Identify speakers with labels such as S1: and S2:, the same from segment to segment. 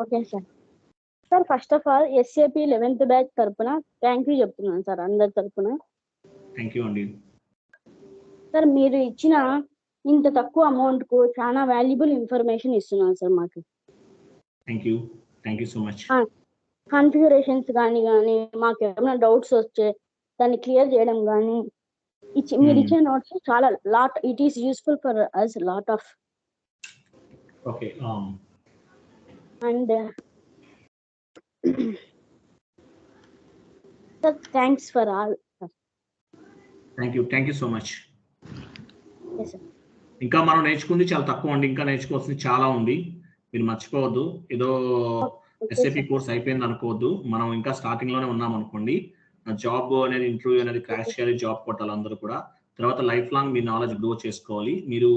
S1: Okay sir. Sir first of all SAP 11th batch తరపున thank you చెప్తున్నాను sir, అందరి తరపున.
S2: థ్యాంక్ యూ అండి.
S1: సార్ మీరు ఇచ్చిన ఇంత తక్కువ అమౌంట్ కు చాలా వాల్యుబుల్ ఇన్ఫర్మేషన్ ఇస్తున్నాను సార్ మాకు.
S2: Thank you so much.
S1: Configurations కానీ మాకు ఏమైనా డౌట్స్ వచ్చే దాన్ని క్లియర్ చేయడం కానీ మీరు ఇచ్చే నోట్స్ చాలా lot, it is useful for us lot of.
S2: Okay.
S1: And sir thanks for all.
S2: Thank you so much. ఇంకా మనం నేర్చుకుంది చాలా తక్కువ అండి, ఇంకా నేర్చుకోవాల్సింది చాలా ఉంది. మీరు మర్చిపోవద్దు, ఏదో SAP కోర్స్ అయిపోయింది అనుకోవద్దు. మనం ఇంకా స్టార్టింగ్ లోనే ఉన్నాం అనుకోండి. జాబ్ అనేది, ఇంటర్వ్యూ అనేది క్రాష్ చేయాలి, జాబ్ కొట్టాలి అందరూ కూడా. తర్వాత లైఫ్ లాంగ్ మీ నాలెడ్జ్ గ్రో చేసుకోవాలి. మీరు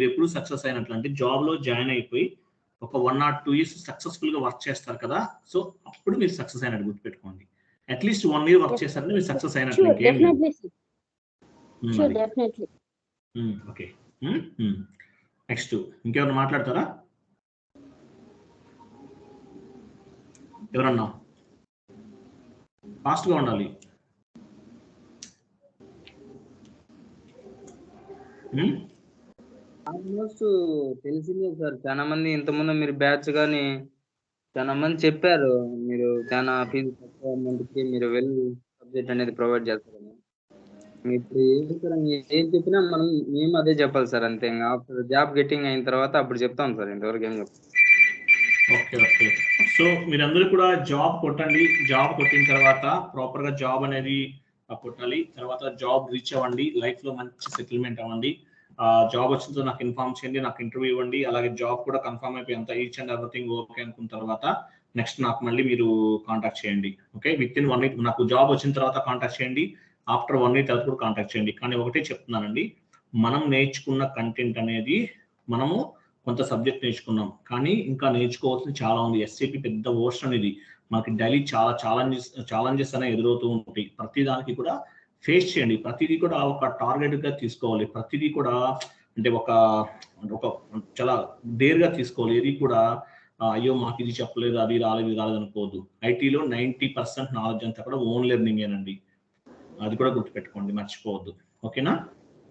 S2: ఎప్పుడు సక్సెస్ అయినట్లంటే జాబ్ లో జాయిన్ అయిపోయి ఒక 1 or 2 years సక్సెస్ఫుల్ గా వర్క్ చేస్తారు కదా, సో అప్పుడు మీరు సక్సెస్ అయినట్టు గుర్తుపెట్టుకోండి. అట్లీస్ట్ 1 year వర్క్ చేస్తారంటే మీరు సక్సెస్ అయినట్లు. ఓకే. నెక్స్ట్ ఇంకెవరైనా మాట్లాడతారా? ఎవరన్నా ఫాస్ట్ గా ఉండాలి.
S3: ఆల్మోస్ట్ తెలిసిందే సార్, చాలా మంది ఇంతకుముందు మీరు బ్యాచ్ కానీ చాలా మంది చెప్పారు, మీరు చాలా ఫీజు తక్కువ అమౌంట్కి మీరు వెల్ సబ్జెక్ట్ అనేది ప్రొవైడ్ చేస్తారని. ఇప్పుడు ఏం చెప్పినా మేము అదే చెప్పాలి సార్, అంతే. ఆఫ్టర్ జాబ్ గెట్టింగ్ అయిన తర్వాత అప్పుడు చెప్తాం సార్, ఇంతవరకు ఏం చెప్తాం.
S2: ఓకే. సో మీరందరూ కూడా జాబ్ కొట్టండి. జాబ్ కొట్టిన తర్వాత ప్రాపర్ గా జాబ్ అనేది కొట్టాలి. తర్వాత జాబ్ రీచ్ అవ్వండి, లైఫ్ లో మంచి సెటిల్మెంట్ అవ్వండి. జాబ్ వచ్చిన నాకు ఇన్ఫార్మ్ చేయండి, నాకు ఇంటర్వ్యూ ఇవ్వండి. అలాగే జాబ్ కూడా కన్ఫర్మ్ అయిపోయి ఈచ్ అండ్ ఎవ్రీథింగ్ ఓకే అనుకున్న తర్వాత నెక్స్ట్ నాకు మళ్ళీ మీరు కాంటాక్ట్ చేయండి. ఓకే, విత్ ఇన్ 1 week నాకు జాబ్ వచ్చిన తర్వాత కాంటాక్ట్ చేయండి. ఆఫ్టర్ 1 week తర్వాత కూడా కాంటాక్ట్ చేయండి. కానీ ఒకటే చెప్తున్నానండి, మనం నేర్చుకున్న కంటెంట్ అనేది మనము కొంత సబ్జెక్ట్ నేర్చుకున్నాం, కానీ ఇంకా నేర్చుకోవాల్సింది చాలా ఉంది. SAP పెద్ద ఓషన్ ఇది. మనకి డైలీ చాలా ఛాలెంజెస్ అనేవి ఎదురవుతూ ఉంటాయి. ప్రతి దానికి కూడా ఫేస్ చేయండి. ప్రతిదీ కూడా ఒక టార్గెట్ గా తీసుకోవాలి. ప్రతిదీ కూడా అంటే ఒక చాలా డేర్గా తీసుకోవాలి. ఏది కూడా అయ్యో మాకు ఇది చెప్పలేదు, అది రాలేదు అనుకోవద్దు. ఐటీలో 90% నాలెడ్జ్ అంతా కూడా ఓన్ లెర్నింగ్ ఏనండి, అది కూడా గుర్తుపెట్టుకోండి, మర్చిపోవద్దు. ఓకేనా?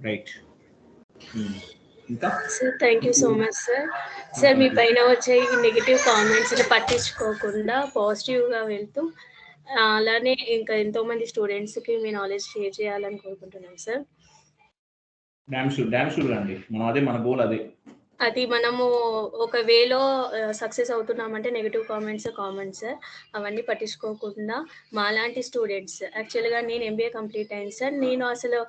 S2: రైట్. ఇంకా
S4: sir thank you so much sir. Sir మీ పైన వచ్చే నెగిటివ్ కామెంట్స్ పట్టించుకోకుండా పాజిటివ్గా వెళ్తూ అలానే ఇంకా ఎంతో మంది స్టూడెంట్స్కి మీ నాలెడ్జ్ షేర్ చేయాలని కోరుకుంటున్నాం సార్.
S2: డామ్ షూర్ అండి, మన గోల్ అదే.
S4: అది మనము ఒక వేలో సక్సెస్ అవుతున్నామంటే నెగిటివ్ కామెంట్స్ సార్, అవన్నీ పట్టించుకోకుండా మాలాంటి స్టూడెంట్స్, యాక్చువల్గా నేను MBA కంప్లీట్ అయింది సార్. నేను అసలు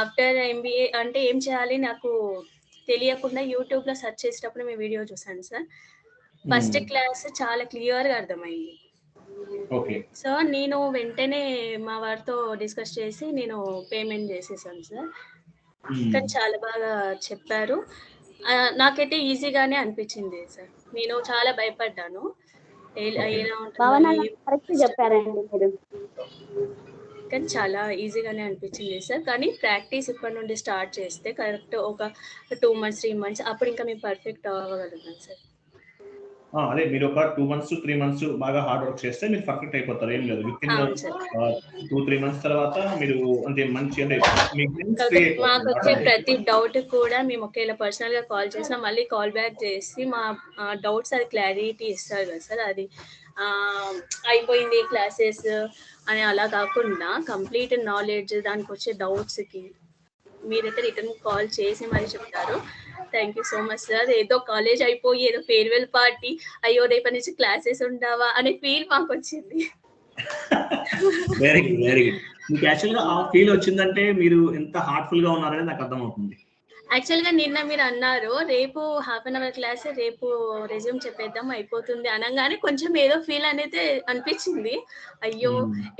S4: ఆఫ్టర్ MBA అంటే ఏం చేయాలి నాకు తెలియకుండా యూట్యూబ్లో సెర్చ్ చేసేటప్పుడు మీ వీడియో చూసాను సార్. ఫస్ట్ క్లాస్ చాలా క్లియర్గా అర్థమైంది. సో నేను వెంటనే మా వారితో డిస్కస్ చేసి నేను పేమెంట్ చేసేసాను సార్. కానీ చాలా బాగా చెప్పారు, నాకైతే ఈజీగానే అనిపించింది సార్. నేను చాలా భయపడ్డాను, ఎలా ఉంటుంది కానీ చాలా ఈజీగానే అనిపించింది సార్. కానీ ప్రాక్టీస్ ఇప్పటి నుండి స్టార్ట్ చేస్తే కరెక్ట్ ఒక 2 months 3 months అప్పుడు ఇంకా మేము పర్ఫెక్ట్ అవ్వగలుగుతాం సార్.
S2: అదే మీరు ఒక 2 months 3 months బాగా హార్డ్ వర్క్ చేస్తే మీరు పర్ఫెక్ట్ అయిపోతారు. ఏం లేదు, విత్ ఇన్ 2-3 months తర్వాత మీరు అంటే మంచి అంటే
S4: మాకు వచ్చే ప్రతి డౌట్ కూడా మేము ఒకవేళ పర్సనల్ గా కాల్ చేసినా మళ్ళీ కాల్ బ్యాక్ చేసి మా డౌట్స్ అది క్లారిటీ ఇస్తారు కదా సార్. అది అయిపోయింది క్లాసెస్ అని అలా కాకుండా కంప్లీట్ నాలెడ్జ్ దానికి వచ్చే డౌట్స్కి మీరైతే రిటర్న్ కాల్ చేసి మరి చెప్తారు. Thank you so much sir. ఏదో కాలేజ్ అయిపోయి ఏదో ఫేర్వెల్ పార్టీ, అయ్యో రేపటి నుంచి క్లాసెస్ ఉండవా అనే ఫీల్ మాకు వచ్చింది.
S2: Very good. మీకు యాక్చువల్గా ఆ ఫీల్ వచ్చిందంటే మీరు ఎంత హార్ట్ఫుల్ గా ఉన్నారని నాకు అర్థమవుతుంది.
S4: యాక్చువల్గా నిన్న మీరు అన్నారు రేపు 1/2 hour క్లాస్, రేపు రెజ్యూమ్ చెప్పేద్దాం అయిపోతుంది అనగానే కొంచెం ఏదో ఫీల్ అనేది అనిపించింది. అయ్యో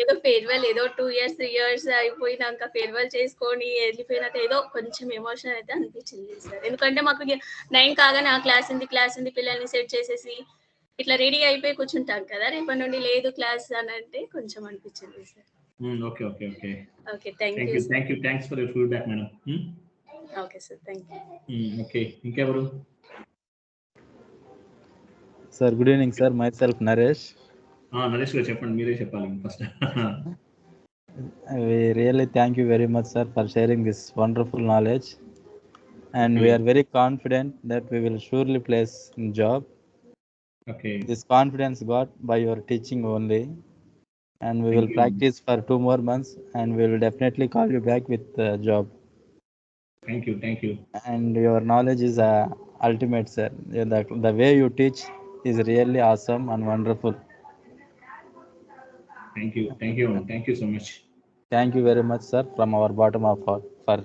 S4: ఏదో ఫేర్వెల్, ఏదో 2 years 3 years అయిపోయినాక ఫేర్వెల్ చేసుకొని వెళ్ళిపోయినట్టు ఏదో కొంచెం ఎమోషన్ అయితే అనిపించింది సార్. ఎందుకంటే మాకు 9 కాగానే ఆ క్లాస్ ఉంది పిల్లల్ని సెట్ చేసేసి ఇట్లా రెడీ అయిపోయి కూర్చుంటాం కదా, రేపటి నుండి లేదు క్లాస్ అని అంటే కొంచెం అనిపించింది sir. Okay thank you.
S2: Thanks for your feedback madam.
S4: Okay sir, thank you.
S2: Okay, ఇంకెవరు?
S5: Sir, good evening, sir. Myself, Naresh.
S2: Naresh గారు చెప్పండి, మీరే చెప్పాలి first.
S5: We really thank you very much, sir, for sharing this wonderful knowledge. And we
S2: Okay.
S5: are very confident that we will surely place in job.
S2: Okay.
S5: This confidence got by your teaching only. And we
S2: Thank
S5: will
S2: you.
S5: practice for 2 more months and we will definitely call you back with the job.
S2: Thank you. Thank you.
S5: And your knowledge is ultimate, sir. The way you teach is really awesome and wonderful.
S2: Thank you. Thank you. Thank you so much.
S5: Thank you very much, sir, from our bottom of heart for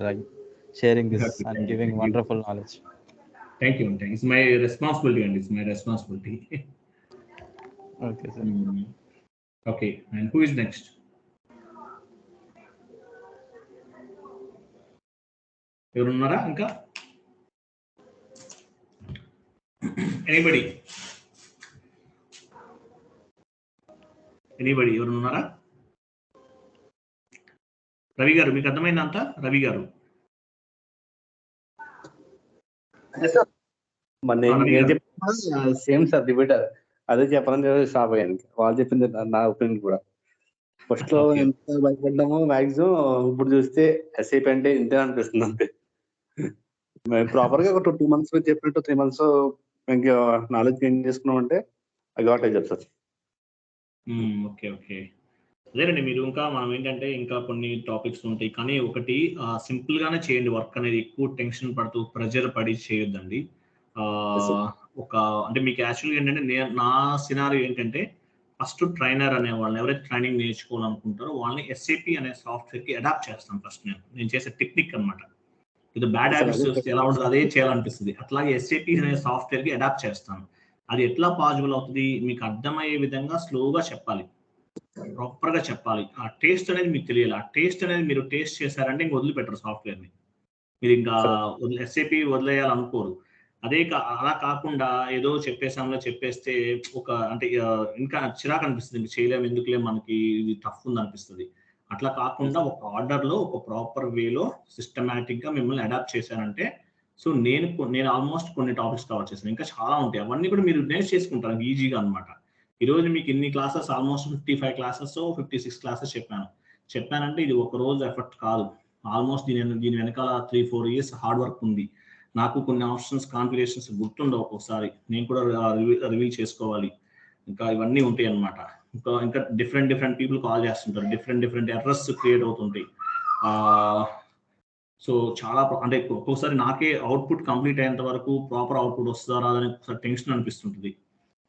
S5: sharing this
S2: Okay,
S5: and
S2: thank you,
S5: giving
S2: thank you.
S5: wonderful knowledge.
S2: Thank you. It's my responsibility, and it's my responsibility.
S5: Okay, sir.
S2: Okay, and who is next? ఎవరున్నారా ఇంకా? Anybody ఎవరున్నారా? Ravi గారు, మీకు అర్థమైందంతా? రవి గారు
S6: same sir repeater అదే చెప్పాలని shop అయ్యాను. వాళ్ళు చెప్పింది నా ఒపీనియన్ కూడా. ఫస్ట్ లో ఎంత భయపడ్డామో మాక్సిమం ఇప్పుడు చూస్తే ఎస్ఐపి అంటే ఇంతే అనిపిస్తుంది. అంతే ప్రాపర్ గా ఒక 2 months చెప్పినట్టు 3 months ఇంకా నాలెడ్జ్ గెయిన్ చేసుకున్నాం అంటే అడ్వాంటేజ్ వస్తుంది.
S2: ఓకే ఓకే, అదేనండి. మీరు ఇంకా మనం ఏంటంటే ఇంకా కొన్ని టాపిక్స్ ఉంటాయి, కానీ ఒకటి సింపుల్ గానే చేయండి వర్క్ అనేది. ఎక్కువ టెన్షన్ పడుతూ ప్రెజర్ పడి చేయొద్దండి. ఒక అంటే మీకు యాక్చువల్గా ఏంటంటే నా సినారియో ఏంటంటే ఫస్ట్ ట్రైనర్ అనే వాళ్ళని ఎవరైతే ట్రైనింగ్ నేర్చుకోవాలనుకుంటారో వాళ్ళని SAP అనే సాఫ్ట్వేర్ కి అడాప్ట్ చేస్తాను. ఫస్ట్ నేను చేసే టెక్నిక్ అనమాట. ఇది బ్యాడ్ హ్యాబిట్స్ చూస్తే ఎలా ఉంటుంది అదే చేయాలనిపిస్తుంది. అట్లాగే SAP అనే సాఫ్ట్వేర్ కి అడాప్ట్ చేస్తాను. అది ఎట్లా పాసిబుల్ అవుతుంది, మీకు అర్థమయ్యే విధంగా స్లోగా చెప్పాలి, ప్రాపర్ గా చెప్పాలి. ఆ టేస్ట్ అనేది మీకు తెలియాలి. ఆ టేస్ట్ అనేది మీరు టేస్ట్ చేశారంటే ఇంక వదిలిపెట్టరు సాఫ్ట్వేర్ ని. మీరు ఇంకా SAP వదిలేయాలనుకోరు. అలా కాకుండా ఏదో చెప్పేస్తే ఒక అంటే ఇంకా చిరాకు అనిపిస్తుంది, ఇంక చేయలేము, ఎందుకులే మనకి ఇది టఫ్ ఉంది అనిపిస్తుంది. అట్లా కాకుండా ఒక ఆర్డర్ లో ఒక ప్రాపర్ వేలో సిస్టమేటిక్ గా మిమ్మల్ని అడాప్ట్ చేశారంటే, సో నేను ఆల్మోస్ట్ కొన్ని టాపిక్స్ కవర్ చేశాను. ఇంకా చాలా ఉంటాయి, అవన్నీ కూడా మీరు నేర్చు చేసుకుంటారు ఈజీగా అనమాట. ఈ రోజు మీకు ఇన్ని క్లాసెస్, ఆల్మోస్ట్ 55 క్లాసెస్ 56 క్లాసెస్ చెప్పానంటే ఇది ఒక రోజు ఎఫర్ట్ కాదు. ఆల్మోస్ట్ దీని వెనకాల 3-4 years హార్డ్ వర్క్ ఉంది. నాకు కొన్ని ఆప్షన్స్ కాన్ఫిగరేషన్స్ గుర్తుండవు, ఒక్కొక్కసారి నేను కూడా రివీల్ చేసుకోవాలి. ఇంకా ఇవన్నీ ఉంటాయి అనమాట. ఇంకా డిఫరెంట్ పీపుల్ కాల్ చేస్తుంటారు, డిఫరెంట్ ఎర్రర్స్ క్రియేట్ అవుతుంటాయి. సో చాలా అంటే ఒక్కొక్కసారి నాకే అవుట్పుట్ కంప్లీట్ అయ్యేంత వరకు ప్రాపర్ అవుట్పుట్ వస్తుందా రాదని ఒకసారి టెన్షన్ అనిపిస్తుంటుంది.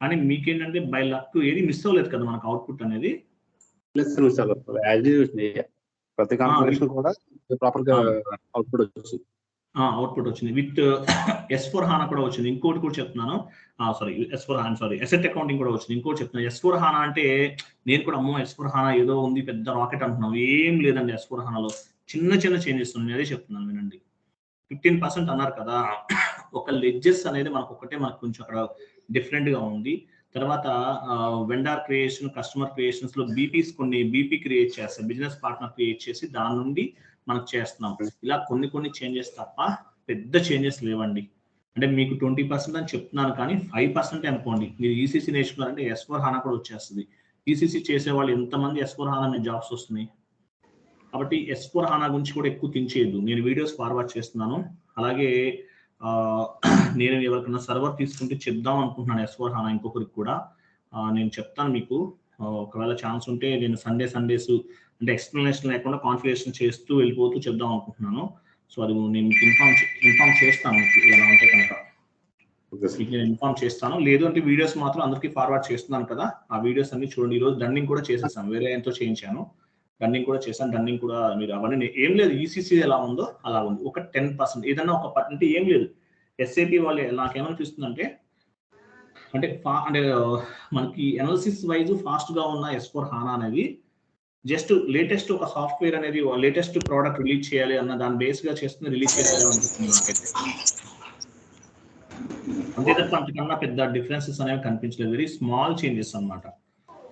S2: కానీ మీకేంటంటే బై లక్ ఏది మిస్ అవ్వలేదు కదా మనకు అవుట్పుట్ అనేది.
S6: ప్రతి కాన్ఫిగరేషన్ కూడా ప్రాపర్ గా అవుట్పుట్
S2: వచ్చింది. విత్ S/4HANA కూడా వచ్చింది. ఇంకోటి కూడా చెప్తున్నాను, అసెట్ అకౌంటింగ్ కూడా వచ్చింది. ఇంకోటి చెప్తున్నాను, S/4HANA అంటే నేను కూడా అమ్మో S/4HANA ఏదో ఉంది పెద్ద రాకెట్ అంటున్నాం. ఏం లేదండి, S/4HANAలో చిన్న చెంజెస్ ఉన్నాయి. అదే చెప్తున్నాను వినండి. 15% అన్నారు కదా, ఒక లెడ్జెస్ అనేది మనకు కొంచెం అక్కడ డిఫరెంట్ గా ఉంది. తర్వాత vendor creation, customer creations low BP create చేస్తాం, బిజినెస్ పార్ట్నర్ క్రియేట్ చేసి దాని నుండి మనకు చేస్తున్నాం. ఇలా కొన్ని చేంజెస్ తప్ప పెద్ద చేంజెస్ లేవండి. అంటే మీకు 20% అని చెప్తున్నాను, కానీ 5% అనుకోండి. మీరు ECC నేర్చుకున్నారంటే S/4HANA కూడా వచ్చేస్తుంది. ECC చేసే వాళ్ళు ఎంతమంది S/4HANA మీద జాబ్స్ వస్తున్నాయి. కాబట్టి S/4HANA గురించి కూడా ఎక్కువ తించేయద్దు. నేను వీడియోస్ ఫార్వర్డ్ చేస్తున్నాను. అలాగే నేను ఎవరికైనా సర్వర్ తీసుకుంటే చెప్దాం అనుకుంటున్నాను S/4HANA ఇంకొకరికి కూడా. నేను చెప్తాను మీకు, ఒకవేళ ఛాన్స్ ఉంటే నేను సండేస్ అంటే ఎక్స్ప్లెనేషన్ లేకుండా కాన్ఫిగరేషన్ చేస్తూ వెళ్ళిపోతూ చెప్దాం అనుకుంటున్నాను. సో అది నేను ఇన్ఫార్మ్ చేస్తాను మీకు, ఇలా ఉంటే కనుక మీకు నేను ఇన్ఫార్మ్ చేస్తాను. లేదు అంటే వీడియోస్ మాత్రం అందరికీ ఫార్వర్డ్ చేస్తున్నాను కదా, ఆ వీడియోస్ అన్ని చూడండి. ఈరోజు డన్నింగ్ కూడా చేసేసాను, వేరే ఎంతో చేయించాను. రన్నింగ్ కూడా చేశాను. రన్నింగ్ కూడా మీరు అవన్నీ ఏం లేదు, ECC ఎలా ఉందో అలా ఉంది. ఒక 10% ఏదన్నా ఒక అంటే ఏం లేదు. SAP వాళ్ళు నాకేమనిపిస్తుందంటే అంటే మనకి ఎనాలిసిస్ వైజ్ ఫాస్ట్ గా ఉన్న S/4HANA అనేది జస్ట్ లేటెస్ట్ ఒక సాఫ్ట్వేర్ అనేది లేటెస్ట్ ప్రోడక్ట్ రిలీజ్ చేయాలి అన్న దాని బేస్ గా చేస్తుంది, రిలీజ్ చేయాలి అనిపిస్తుంది నాకైతే. అంతే తప్ప అంతకన్నా పెద్ద డిఫరెన్సెస్ అనేవి కనిపించలేదు, వెరీ స్మాల్ చేంజెస్ అన్నమాట.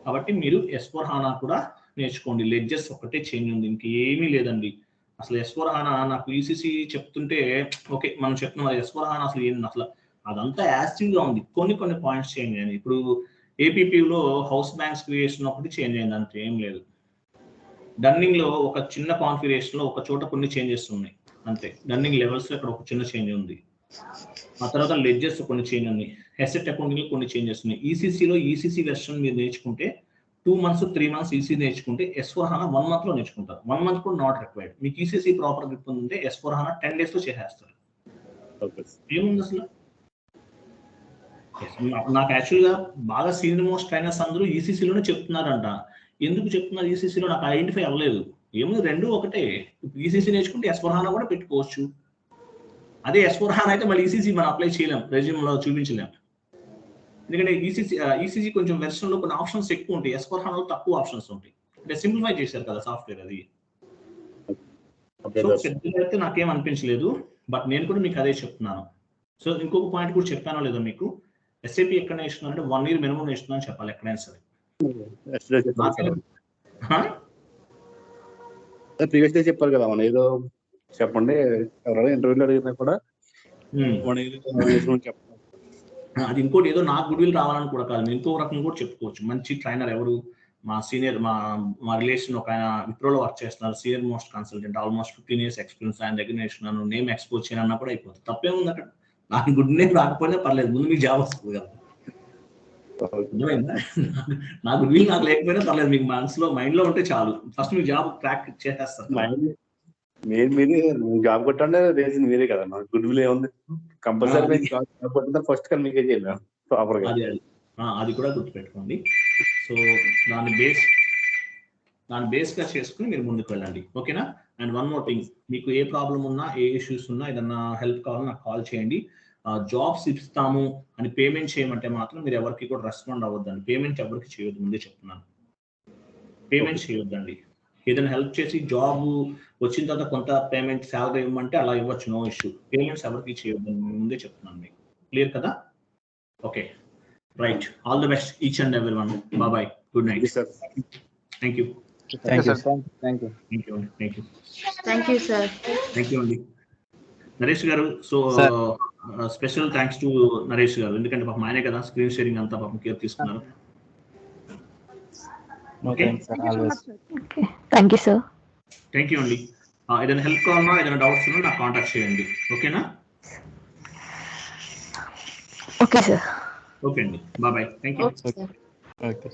S2: కాబట్టి మీరు S/4HANA కూడా నేర్చుకోండి. లెడ్జెస్ ఒకటే చేంజ్ ఉంది, ఇంకేమీ లేదండి. అసలు S/4HANA నాకు ECC చెప్తుంటే ఓకే మనం చెప్తున్నాం, S/4HANA అసలు ఏంది, అసలు అదంతా యాక్టివ్ గా ఉంది. కొన్ని పాయింట్స్ చేంజ్ అయ్యాయి. ఇప్పుడు ఏపీపీలో హౌస్ బ్యాంక్స్ క్రియేషన్ ఒకటి చేంజ్ అయింది, అంతే ఏం లేదు. డన్నింగ్ లో ఒక చిన్న కాన్ఫిగరేషన్ లో ఒక చోట కొన్ని చేంజెస్ ఉన్నాయి అంతే. డన్నింగ్ లెవెల్స్ లో ఇక్కడ ఒక చిన్న చేంజ్ ఉంది. ఆ తర్వాత లెడ్జెస్ కొన్ని చేంజ్ ఉన్నాయి. అసెట్ అకౌంటింగ్ లో కొన్ని చేంజెస్ ఉన్నాయి. ఈసీసీలో ఈసీసీ వెర్షన్ మీరు నేర్చుకుంటే 2 months 3 months ఈసీ నేర్చుకుంటే S/4HANA 1 month లో నేర్చుకుంటారు. 1 month కూడా నాట్ రిక్వైర్డ్. మీకు ఈసీసీ ప్రాపర్ గ్రిప్ ఉంటే S/4HANA 10 days లో చేసేస్తారు. ఏముంది అసలు? నాకు యాక్చువల్గా బాగా సీనియర్ మోస్ట్ ట్రైనర్స్ అందరూ ఈసీసీలోనే చెప్తున్నారంట. ఎందుకు చెప్తున్నారు ఈసీసీలో నాకు ఐడెంటిఫై అవ్వలేదు. ఏముంది, రెండు ఒకటే. ఈసీసీ నేర్చుకుంటే S/4HANA కూడా పెట్టుకోవచ్చు. అదే S/4HANA అయితే మళ్ళీ ఈసీసీ మనం అప్లై చేయలేం, రెజ్యూమ్లో చూపించలేం. ఎందుకంటే ఈసీసీ కొంచెం వెర్షన్ లో కొన్ని ఆప్షన్స్ ఎక్కువ ఉంటాయి, S/4HANA లో తక్కువ ఆప్షన్స్ ఉంటాయి. అంటే సింప్లిఫై చేశారు కదా సాఫ్ట్వేర్ అది. సో పెద్దగా అయితే నాకేం అనిపించలేదు, బట్ నేను కూడా మీకు అదే చెప్తున్నాను. సో ఇంకొక పాయింట్ కూడా చెప్పానో లేదో మీకు, ఎస్ఏపీ ఎక్కడ నేర్చుకున్నా అంటే 1 year మినిమం నేర్చుకున్నా అని చెప్పాలి ఎక్కడైనా సరే.
S6: ప్రీవియస్ గా చెప్పారు కదా, మనం ఏదో చెప్పండి ఎవరైనా ఇంటర్వ్యూలో అడిగినా కూడా 1 year చెప్పాలి.
S2: అది ఇంకోటి ఏదో నాకు గుడ్ విల్ రావాలని కూడా కాదు, ఇంకో రకం కూడా చెప్పుకోవచ్చు. మంచి ట్రైనర్ ఎవరు, మా సీనియర్ మా రిలేషన్ ఒక ఆయన విప్రోలో వర్క్ చేస్తున్నారు, senior most consultant, almost 15 years experience, ఆయన దగ్గర నేర్చుకున్నాను, నేమ్ ఎక్స్పోజ్ చేయనన్నా కూడా అయిపోతుంది. తప్పేముంది అక్కడ? నాకు గుడ్ నేమ్ రాకపోయినా పర్లేదు, ముందు మీకు జాబ్ వస్తుంది కదా. నా గుడ్ విల్ నాకు లేకపోయినా పర్లేదు, మీకు మనసులో మైండ్ లో ఉంటే చాలు, ఫస్ట్ మీకు జాబ్ క్రాక్ చేసేస్తారు.
S6: మీరే జాబ్ కొట్టండి, రీజన్ మీరే కదా. గుడ్ విల్ ఏముంది, కంపల్సరీ జాబ్ కొట్టిన ఫస్ట్ కానీ మీకే చేయాలి ప్రాపర్ గా.
S2: అది కూడా గుర్తుపెట్టుకోండి. సో దాని బేస్ గా చేసుకుని మీరు ముందుకు వెళ్ళండి, ఓకేనా? అండ్ వన్ మోర్ థింగ్, మీకు ఏ ప్రాబ్లం ఉన్నా, ఏ ఇష్యూస్ ఉన్నా, ఏదన్నా హెల్ప్ కావాలో నాకు కాల్ చేయండి. జాబ్స్ ఇస్తాము అని పేమెంట్ చేయమంటే మాత్రం మీరు ఎవరికి కూడా రెస్పాండ్ అవ్వద్దండి. పేమెంట్ ఎవరికి చేయొద్దు, ముందే చెప్తున్నాను. పేమెంట్ చేయొద్దండి. ఏదైనా హెల్ప్ చేసి జాబ్ వచ్చిన తర్వాత కొంత పేమెంట్ శాలరీ ఇవ్వమంటే అలా ఇవ్వచ్చు, నో ఇష్యూ. పేమెంట్స్ ఎవరికి చేయొద్దని ముందే చెప్తున్నాను మీకు. క్లియర్ కదా? Okay, right. All the best each and every one. Bye, good night. Thank you.
S3: Thank you sir. Thank you.
S4: Thank you sir.
S2: Thank you అండి నరేష్ గారు. So special thanks to Naresh గారు, ఎందుకంటే పాపం ఆయనే కదా స్క్రీన్ షేరింగ్ అంతా పాపం కేర్ తీసుకున్నారు. Okay,
S1: thank you sir.
S2: Thank you అండి. ఏదైనా హెల్ప్ కావాలన్నా, ఏదైనా డౌట్స్ ఉన్నా నాకు కాంటాక్ట్ చేయండి, ఓకేనా?
S1: Okay sir.
S2: ఓకే అండి, బాయ్. Thank you.
S5: ఓకే.